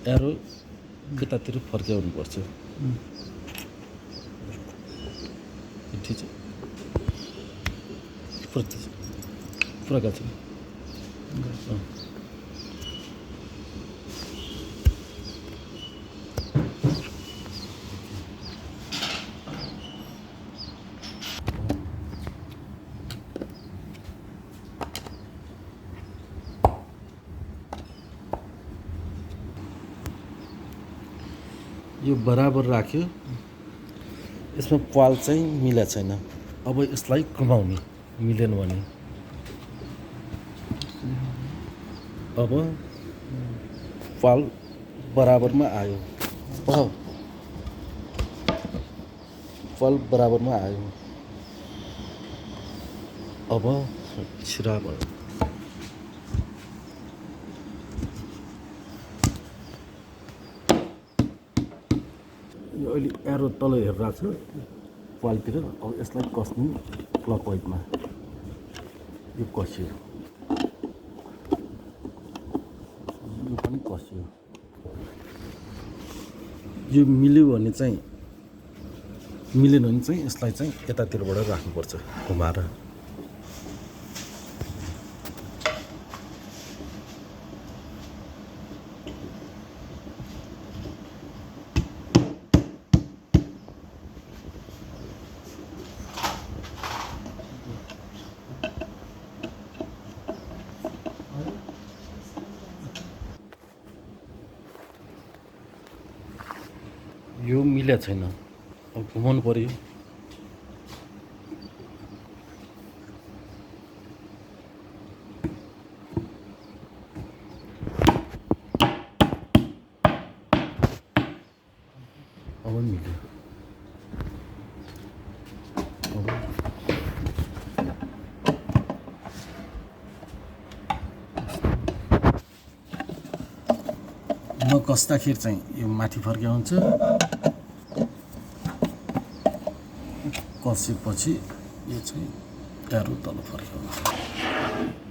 arrow यतातिर फर्काउनुपर्छ ठिक छ पुरा गाछ यो बराबर राख्यो यसमा पाल चाहिँ मिलेको छैन अब यसलाई घुमाउने मिलेन भने अब पाल बराबरमा आयो पाल बराबरमा आयो अब छिरा भयो यो अहिले एरो तल हेरेर छ पालतिर अब यसलाई कस्नु क्लकवाइजमा यो कस्यो यो पनि कस्यो यो मिल्यो भने चाहिँ मिलेन भने चाहिँ यसलाई चाहिँ यतातिरबाट राख्नुपर्छ घुमाएर यो मिलेको छैन अब घुमाउनु पर्यो अब मिल्यो नकस्दाखेरि चाहिँ यो माथि फर्काउँछ कसेपछि यो चाहिँ एरो तल फर्काउँछ